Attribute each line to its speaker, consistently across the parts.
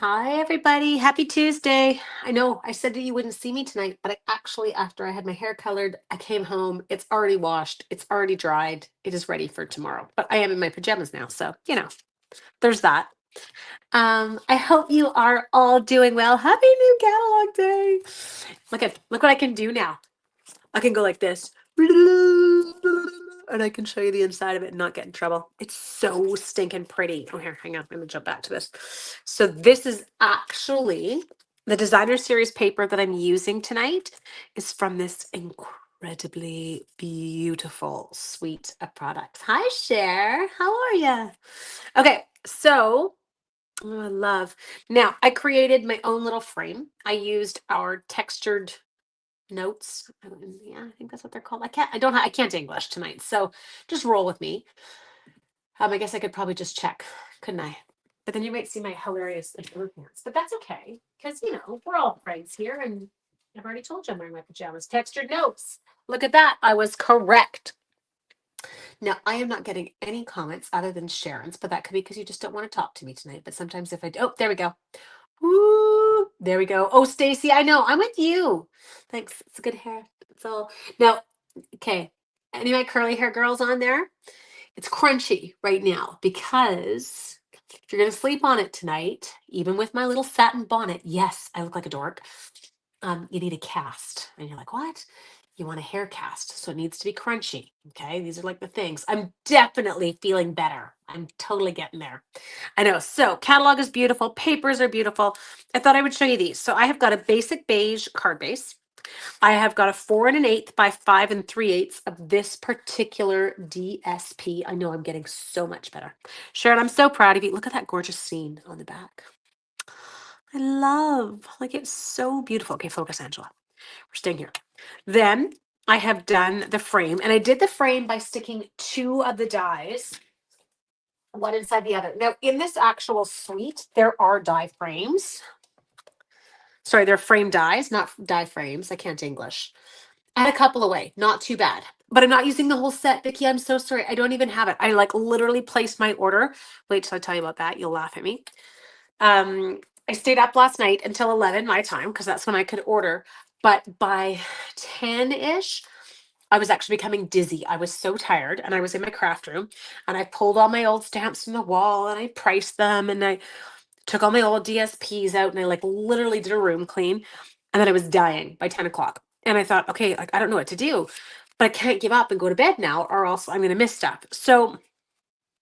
Speaker 1: Hi, everybody. Happy Tuesday. I know I said that you wouldn't see me tonight, but after I had my hair colored, I came home. It's already washed, it's already dried, it is ready for tomorrow. But I am in my pajamas now. So, there's that. I hope you are all doing well. Happy new catalog day. Look what I can do now. I can go like this. And I can show you the inside of it and not get in trouble. It's so stinking pretty. Oh, here, hang on. I'm going to jump back to this. So this is actually the designer series paper that I'm using tonight is from this incredibly beautiful suite of products. Hi, Cher. How are you? Okay, so I love. Now, I created my own little frame. I used our textured notes. Yeah, I think that's what they're called. I can't English tonight, so just roll with me. I guess I could probably just check, couldn't I? But then you might see my hilarious pants. But that's okay, because we're all friends here, and I've already told you I'm wearing my pajamas. Textured notes. Look at that. I was correct. Now, I am not getting any comments other than Sharon's, but that could be because you just don't want to talk to me tonight. But sometimes if I do, oh, there we go. Woo, there we go. Oh, Stacy, I know. I'm with you. Thanks. It's good hair. It's all now. Okay. Any of my curly hair girls on there? It's crunchy right now because if you're gonna sleep on it tonight, even with my little satin bonnet, yes, I look like a dork. You need a cast. And you're like, what? You want a hair cast. So it needs to be crunchy. Okay. These are like the things. I'm definitely feeling better. I'm totally getting there. I know. So catalog is beautiful. Papers are beautiful. I thought I would show you these. So I have got a basic beige card base. I have got a 4 1/8 by 5 3/8 of this particular DSP. I know I'm getting so much better. Sharon, I'm so proud of you. Look at that gorgeous scene on the back. I love, like it's so beautiful. Okay, focus, Angela. We're staying here. Then I have done the frame, and I did the frame by sticking two of the dies, one inside the other. Now, in this actual suite, there are die frames. Sorry, they're frame dies, not die frames. I can't English. I had a couple away, not too bad. But I'm not using the whole set, Vicki. I'm so sorry. I don't even have it. I like literally placed my order. Wait till I tell you about that. You'll laugh at me. I stayed up last night until 11 my time because that's when I could order. But by 10-ish, I was actually becoming dizzy. I was so tired and I was in my craft room and I pulled all my old stamps from the wall and I priced them and I took all my old DSPs out and I like literally did a room clean. And then I was dying by 10 o'clock. And I thought, okay, like I don't know what to do, but I can't give up and go to bed now or else I'm going to miss stuff. So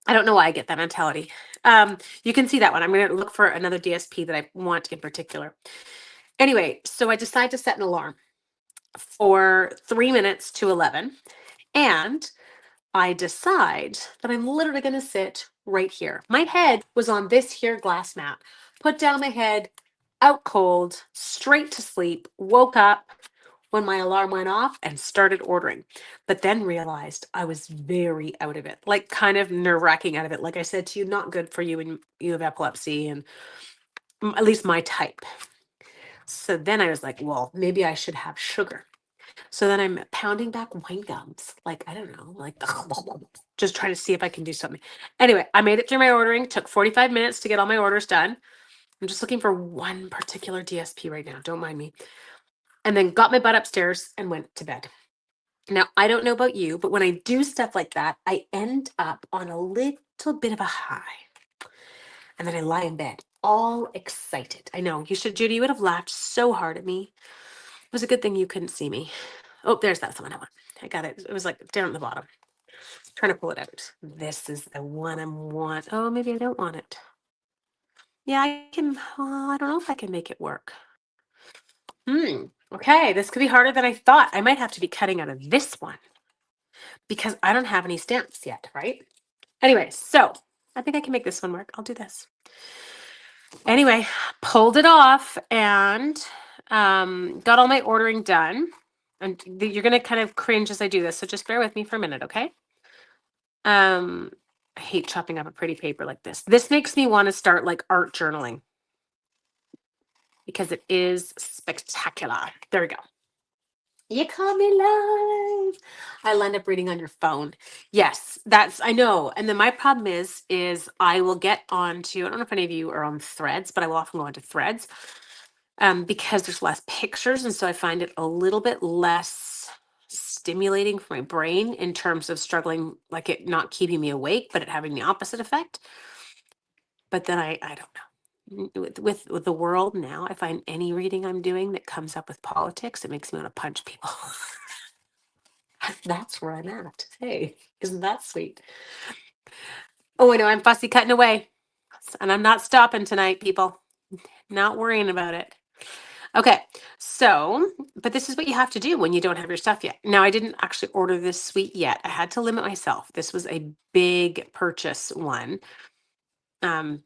Speaker 1: I don't know why I get that mentality. You can see that one. I'm going to look for another DSP that I want in particular. Anyway, so I decide to set an alarm for 3 minutes to 11. And I decide that I'm literally going to sit right here. My head was on this here glass mat. Put down my head, out cold, straight to sleep, woke up when my alarm went off and started ordering. But then realized I was very out of it, like kind of nerve-wracking out of it. Like I said to you, not good for you when you have epilepsy and at least my type. So then I was like, well, maybe I should have sugar. So then I'm pounding back wine gums, like, I don't know, like just trying to see if I can do something. Anyway, I made it through my ordering, took 45 minutes to get all my orders done. I'm just looking for one particular DSP right now. Don't mind me. And then got my butt upstairs and went to bed. Now, I don't know about you, but when I do stuff like that, I end up on a little bit of a high. And then I lie in bed, all excited. I know, Judy, you would have laughed so hard at me. It was a good thing you couldn't see me. Oh, there's that one I want. I got it. It was like down at the bottom. Trying to pull it out. This is the one I want. Oh, maybe I don't want it. Yeah, I can. I don't know if I can make it work. Okay, this could be harder than I thought. I might have to be cutting out of this one because I don't have any stamps yet, right? Anyway, so I think I can make this one work. I'll do this. Anyway, pulled it off and got all my ordering done. And you're going to kind of cringe as I do this, so just bear with me for a minute, okay? I hate chopping up a pretty paper like this. This makes me want to start like art journaling because it is spectacular. There we go. You call me live. I'll end up reading on your phone. Yes, that's I know. And then my problem is I will get onto, I don't know if any of you are on threads, but I will often go onto threads because there's less pictures. And so I find it a little bit less stimulating for my brain in terms of struggling, like it not keeping me awake, but it having the opposite effect. But then I don't know. With the world now, I find any reading I'm doing that comes up with politics, it makes me want to punch people. That's where I'm at. Hey, isn't that sweet? Oh, I know I'm fussy cutting away. And I'm not stopping tonight, people. Not worrying about it. Okay, so, but this is what you have to do when you don't have your stuff yet. Now, I didn't actually order this suite yet. I had to limit myself. This was a big purchase one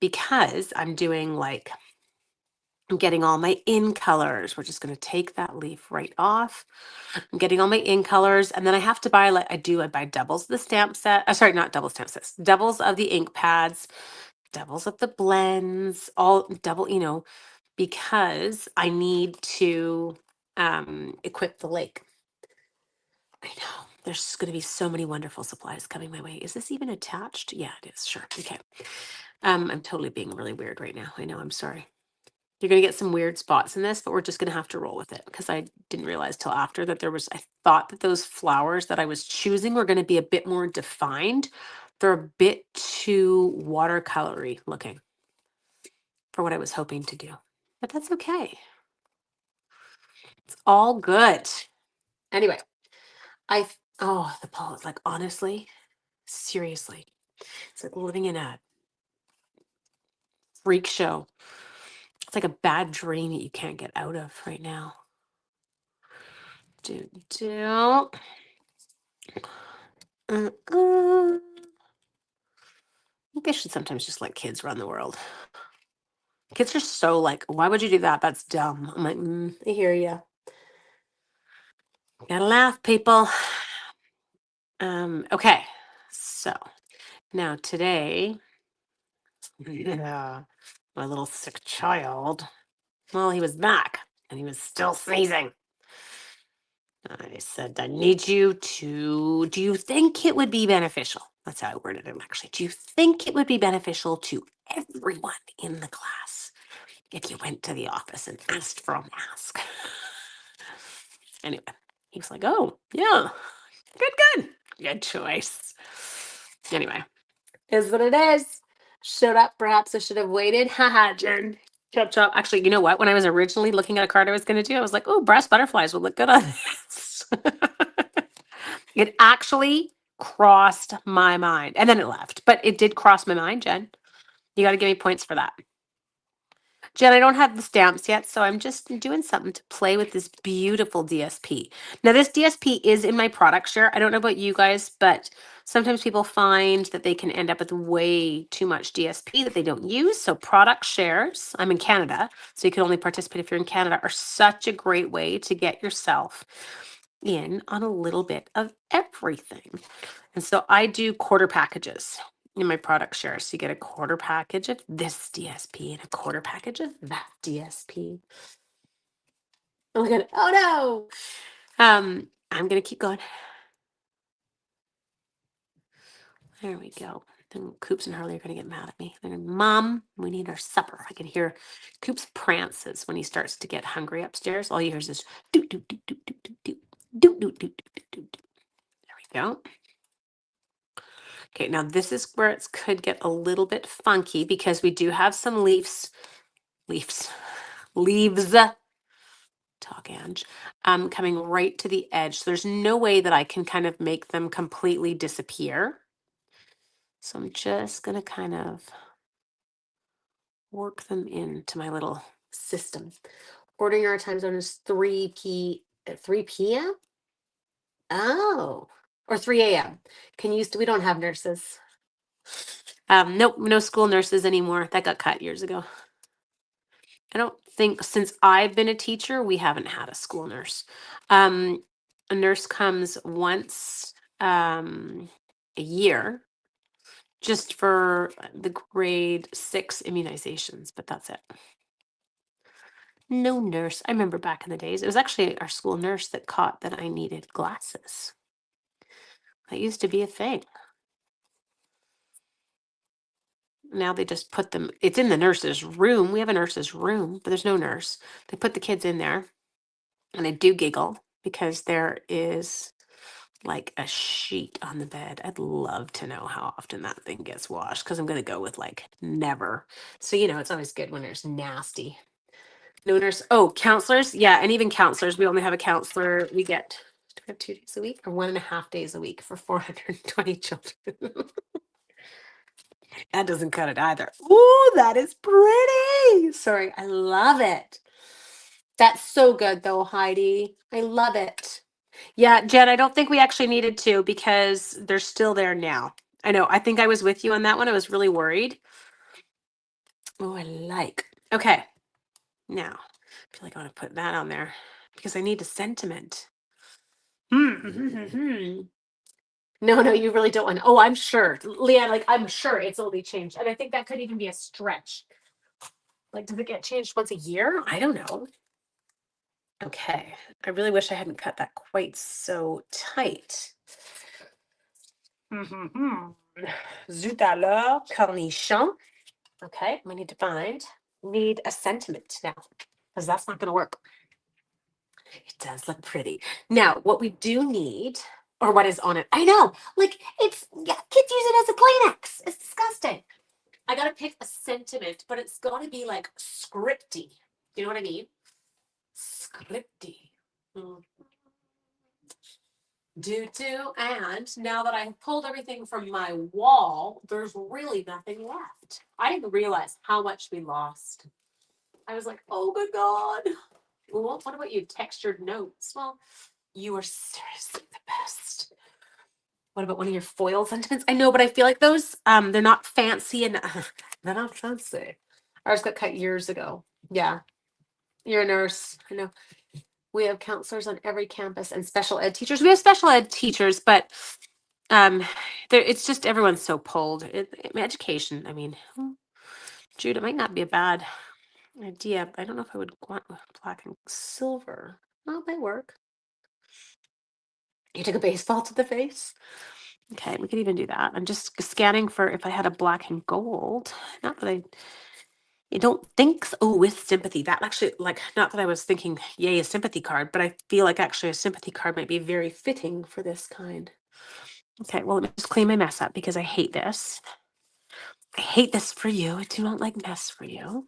Speaker 1: because I'm doing like, I'm getting all my in colors. We're just going to take that leaf right off. I'm getting all my in colors, and then I have to buy like I buy doubles of the stamp set. Sorry, not double stamp sets. Doubles of the ink pads, doubles of the blends, all double, because I need to equip the lake. I know. There's going to be so many wonderful supplies coming my way. Is this even attached? Yeah, it is. Sure. Okay. I'm totally being really weird right now. I know. I'm sorry. You're going to get some weird spots in this, but we're just going to have to roll with it because I didn't realize till after that I thought that those flowers that I was choosing were going to be a bit more defined. They're a bit too watercolory looking for what I was hoping to do, but that's okay. It's all good. Anyway, the Paul is like, honestly, seriously, it's like living in a freak show. It's like a bad dream that you can't get out of right now. I think they should sometimes just let kids run the world. Kids are so like, why would you do that? That's dumb. I'm like, I hear you. Gotta laugh, people. Okay, so now today, yeah, my little sick child. Well, he was back and he was still sneezing. I said, I need you to, do you think it would be beneficial? That's how I worded it actually. Do you think it would be beneficial to everyone in the class if you went to the office and asked for a mask? Anyway, he was like, oh, yeah, good choice. Anyway, is what it is. Showed up. Perhaps I should have waited. Haha, Jen. Chop, chop. Actually, you know what? When I was originally looking at a card I was going to do, I was like, oh, brass butterflies would look good on this. It actually crossed my mind. And then it left. But it did cross my mind, Jen. You got to give me points for that. Jen, I don't have the stamps yet, so I'm just doing something to play with this beautiful DSP. Now, this DSP is in my product share. I don't know about you guys, but sometimes people find that they can end up with way too much DSP that they don't use. So product shares, I'm in Canada, so you can only participate if you're in Canada, are such a great way to get yourself in on a little bit of everything. And so I do quarter packages in my product share. So you get a quarter package of this DSP and a quarter package of that DSP. Oh my God. Oh no. I'm gonna keep going. There we go. Then Coops and Harley are gonna get mad at me. They're gonna, Mom, we need our supper. I can hear Coops prances when he starts to get hungry upstairs. All you hear is this doot doot doot doot doot doot doot doot doot doot doot doot. There we go. Okay, now this is where it could get a little bit funky because we do have some leaves, talk Ange, coming right to the edge. So there's no way that I can kind of make them completely disappear. So I'm just gonna kind of work them into my little system. Ordering our time zone is 3 p.m. Oh, or 3 a.m. We don't have nurses. Nope, no school nurses anymore. That got cut years ago. I don't think since I've been a teacher, we haven't had a school nurse. A nurse comes once a year just for the grade 6 immunizations, but that's it. No nurse. I remember back in the days, it was actually our school nurse that caught that I needed glasses. That used to be a thing. Now they just put them, it's in the nurse's room. We have a nurse's room, but there's no nurse. They put the kids in there, and I do giggle because there is like a sheet on the bed. I'd love to know how often that thing gets washed because I'm going to go with like never. So, it's always good when there's nasty. No nurse. Oh, counselors. Yeah. And even counselors, we only have a counselor. We get, do we have 2 days a week or 1.5 days a week for 420 children? That doesn't cut it either. Ooh, that is pretty. Sorry. I love it. That's so good though, Heidi. I love it. Yeah, Jen, I don't think we actually needed to because they're still there now. I know. I think I was with you on that one. I was really worried. Oh, I like. Okay. Now, I feel like I want to put that on there because I need a sentiment. No, no, you really don't want. Oh, I'm sure. Leanne, like, I'm sure it's only changed. And I think that could even be a stretch. Like, does it get changed once a year? I don't know. Okay. I really wish I hadn't cut that quite so tight. Zut alors, cornichon. Okay, we need a sentiment now because that's not going to work. It does look pretty. Now, what we do need, or what is on it, I know, like kids use it as a Kleenex. It's disgusting. I got to pick a sentiment, but it's got to be like scripty. You know what I mean? Scripty. And now that I've pulled everything from my wall, there's really nothing left. I didn't realize how much we lost. I was like, oh my God. Well, what about you? Textured notes. Well, you are seriously the best. What about one of your foil sentiments? I know, but I feel like those, they're not fancy and they're not fancy. Ours got cut years ago. Yeah. You're a nurse. I know. We have counselors on every campus and special ed teachers. We have special ed teachers, but it's just everyone's so pulled. Education. I mean, Jude, it might not be a bad idea. But I don't know if I would want black and silver. Oh, it might work. You took a baseball to the face. Okay, we could even do that. I'm just scanning for if I had a black and gold. Not that I don't think so. Oh, with sympathy. That actually, like, not that I was thinking, yay, a sympathy card, but I feel like actually a sympathy card might be very fitting for this kind. Okay, well, let me just clean my mess up because I hate this. I hate this for you. I do not like mess for you.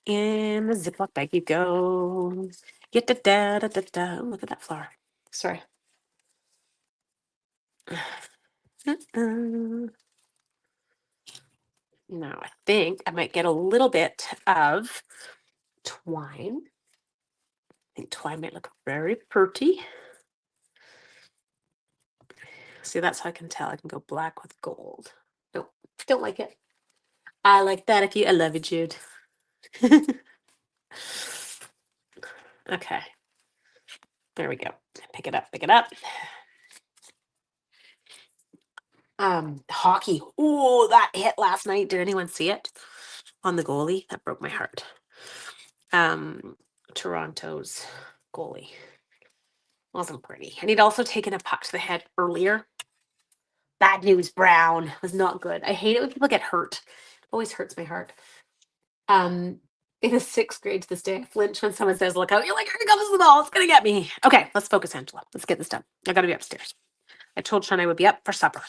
Speaker 1: In the Ziploc bag you go. Get da da da da da. Oh, look at that flower. Sorry. Now I think I might get a little bit of twine. I think twine might look very pretty. See, that's how I can tell. I can go black with gold. Nope, don't like it. I like that if you. I love you, Jude. Okay. There we go. Pick it up. Pick it up. Hockey. Oh, that hit last night. Did anyone see it? On the goalie? That broke my heart. Toronto's goalie. Wasn't pretty. And he'd also taken a puck to the head earlier. Bad news, Brown. Was not good. I hate it when people get hurt. It always hurts my heart. In the 6th grade to this day, I flinch when someone says, look out. You're like, here comes the ball. It's going to get me. Okay, let's focus, Angela. Let's get this done. I got to be upstairs. I told Sean I would be up for supper.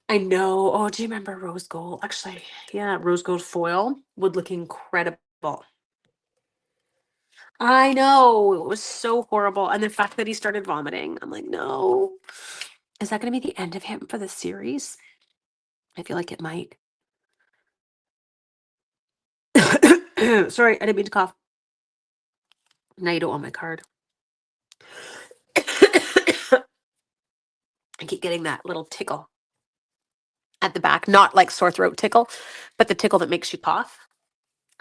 Speaker 1: I know. Oh, do you remember rose gold? Actually, yeah, rose gold foil would look incredible. I know. It was so horrible. And the fact that he started vomiting, I'm like, no. Is that going to be the end of him for the series? I feel like it might. Sorry, I didn't mean to cough. Now you don't want my card. I keep getting that little tickle at the back, not like sore throat tickle, but the tickle that makes you cough.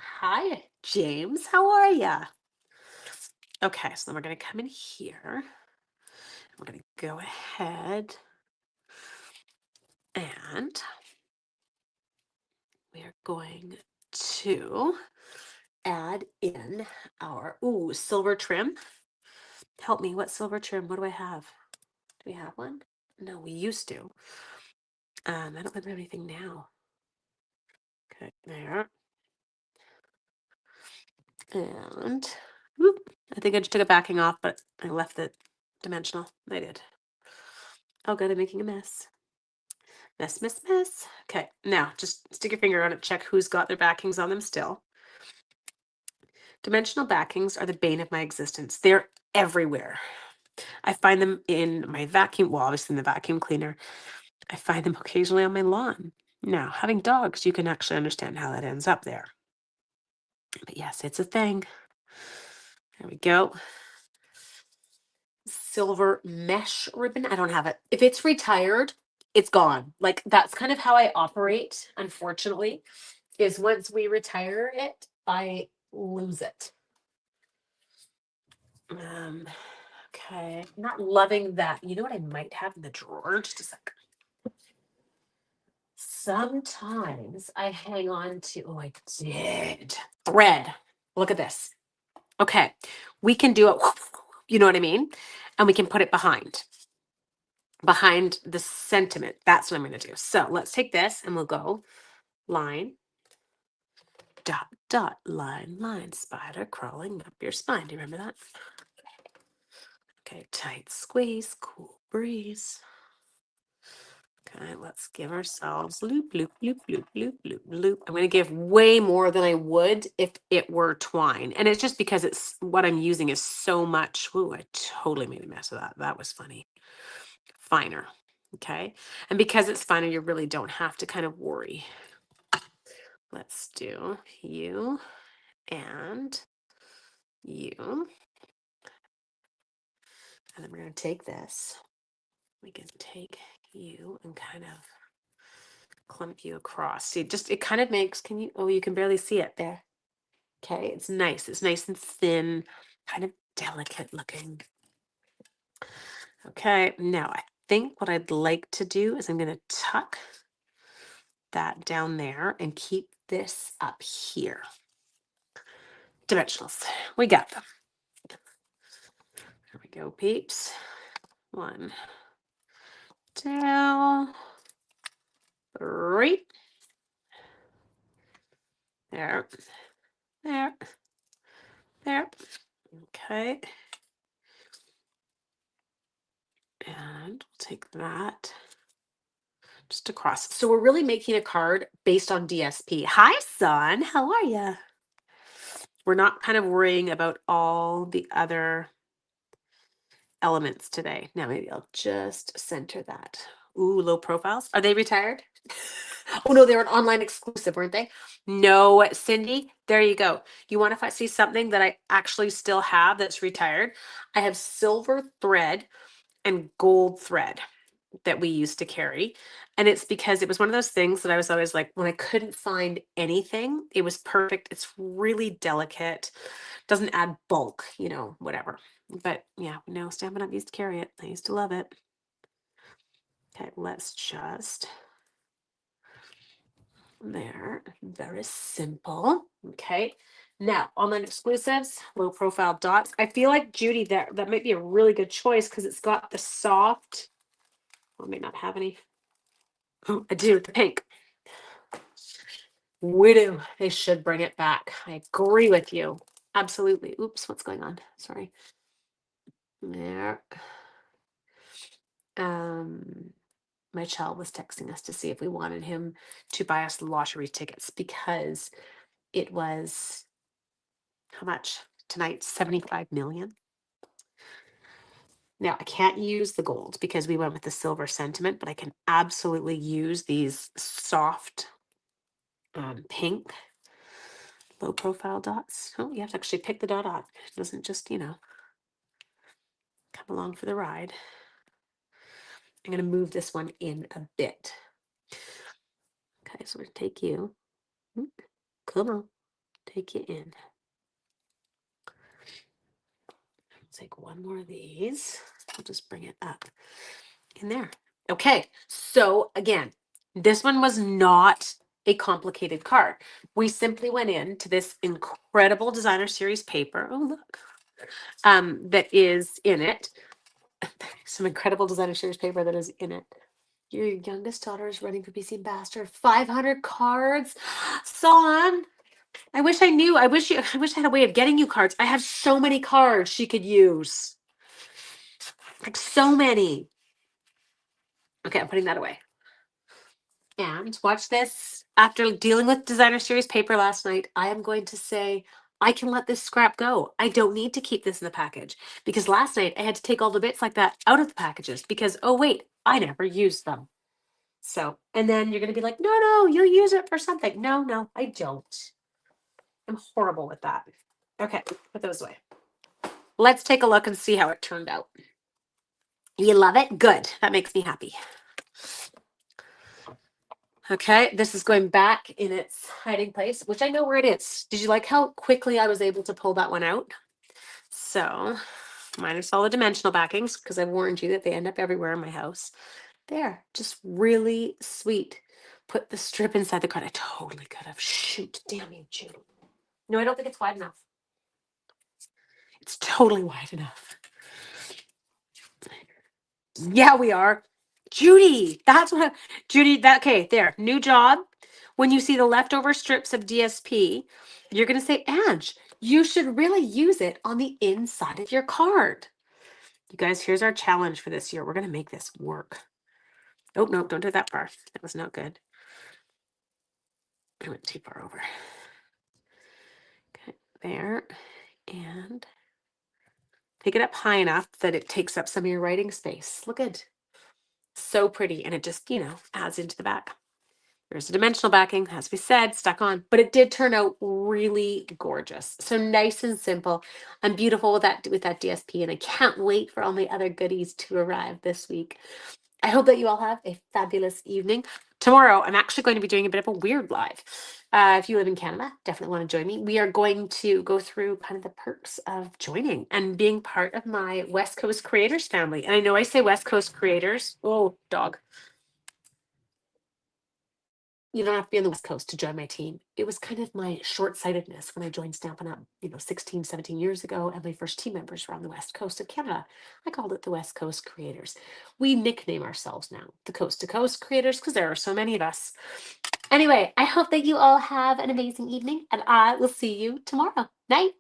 Speaker 1: Hi, James. How are ya? Okay, so then we're going to come in here. We're going to go ahead and we are going to add in our, ooh, silver trim. Help me, what silver trim? What do I have? Do we have one? No, we used to. I don't think we have anything now. Okay, there. And whoop, I think I just took a backing off, but I left it dimensional. I did. Oh, good, I'm making a mess. Mess, mess, mess. Okay, now just stick your finger on it, check who's got their backings on them still. Dimensional backings are the bane of my existence. They're everywhere. I find them in my vacuum, well, obviously in the vacuum cleaner. I find them occasionally on my lawn. Now, having dogs, you can actually understand how that ends up there. But yes, it's a thing. There we go. Silver mesh ribbon. I don't have it. If it's retired, it's gone. Like that's kind of how I operate, unfortunately, is once we retire it, I lose it. Okay. Not loving that. You know what I might have in the drawer? Just a second. Sometimes I hang on to, oh, I did. Thread. Look at this. Okay. We can do it, you know what I mean? And we can put it behind the sentiment. That's what I'm going to do. So let's take this and we'll go line, dot, dot, line, line, spider crawling up your spine. Do you remember that? Okay, tight squeeze, cool breeze. Okay, let's give ourselves loop, loop, loop, loop, loop, loop, loop. I'm going to give way more than I would if it were twine. And it's just because it's what I'm using is so much. Ooh, I totally made a mess of that. That was funny. Finer. Okay. And because it's finer, you really don't have to kind of worry. Let's do you and you. And then we're going to take this. We can take you and kind of clump you across. See, just it kind of makes, can you, oh, you can barely see it there. Okay, it's nice. It's nice and thin, kind of delicate looking. Okay, now I think what I'd like to do is I'm going to tuck that down there and keep this up here. Dimensionals, we got them. There we go, peeps. 1, 2, 3. There, there, there. Okay. And we'll take that just across. So we're really making a card based on DSP. Hi, son. How are you? We're not kind of worrying about all the other elements today. Now maybe I'll just center that. Ooh, low profiles. Are they retired? Oh no, they were an online exclusive, weren't they? No, Cindy, there you go. You want to see something that I actually still have that's retired? I have silver thread and gold thread that we used to carry. And it's because it was one of those things that I was always like, when I couldn't find anything, it was perfect. It's really delicate, doesn't add bulk, you know, whatever. But yeah, no, Stampin' Up used to carry it. I used to love it. Okay, let's just, there, very simple. Okay, now online exclusives, low profile dots. I feel like Judy, that might be a really good choice because it's got the soft, I may not have any. Oh, I do, the pink. We do. They should bring it back. I agree with you. Absolutely. Oops, what's going on? Sorry. There. My child was texting us to see if we wanted him to buy us lottery tickets because it was how much tonight? 75 million. Now I can't use the gold because we went with the silver sentiment, but I can absolutely use these soft pink low profile dots. Oh, you have to actually pick the dot up. It doesn't just, you know, come along for the ride. I'm going to move this one in a bit. Okay, so we're going to take you. Come on, take you in. Take one more of these. I'll just bring it up in there. Okay, so again, this one was not a complicated card. We simply went into this incredible designer series paper. Oh, look. That is in it. Some incredible designer series paper that is in it. Your youngest daughter is running for PC Ambassador. 500 cards. Son, I wish I knew. I wish I had a way of getting you cards. I have so many cards she could use. Like so many. Okay, I'm putting that away. And watch this. After dealing with designer series paper last night, I am going to say I can let this scrap go. I don't need to keep this in the package because last night I had to take all the bits like that out of the packages because, oh, wait, I never used them. So, and then you're going to be like, no, you'll use it for something. No, I don't. I'm horrible with that. Okay, put those away. Let's take a look and see how it turned out. You love it? Good. That makes me happy. Okay, this is going back in its hiding place, which I know where it is. Did you like how quickly I was able to pull that one out? So, minus all the dimensional backings, because I've warned you that they end up everywhere in my house. There, just really sweet. Put the strip inside the card. I totally could have. Shoot, damn you, Judy. No, I don't think it's wide enough. It's totally wide enough. Yeah, we are. Judy, that's what Judy, that okay, there. New job. When you see the leftover strips of DSP, you're gonna say, Ange, you should really use it on the inside of your card. You guys, here's our challenge for this year. We're gonna make this work. Oh no, don't do that far. That was not good. I went too far over. Okay, there. And pick it up high enough that it takes up some of your writing space. Look at so pretty, and it just, adds into the back. There's a dimensional backing, as we said, stuck on, but it did turn out really gorgeous. So nice and simple. I'm beautiful with that DSP, and I can't wait for all my other goodies to arrive this week. I hope that you all have a fabulous evening. Tomorrow, I'm actually going to be doing a bit of a weird live. If you live in Canada, definitely want to join me. We are going to go through kind of the perks of joining and being part of my West Coast creators family. And I know I say West Coast creators. Oh, dog. You don't have to be on the West Coast to join my team. It was kind of my short-sightedness when I joined Stampin' Up, 16, 17 years ago, and my first team members were on the West Coast of Canada. I called it the West Coast Creators. We nickname ourselves now the Coast to Coast Creators because there are so many of us. Anyway, I hope that you all have an amazing evening, and I will see you tomorrow. Night.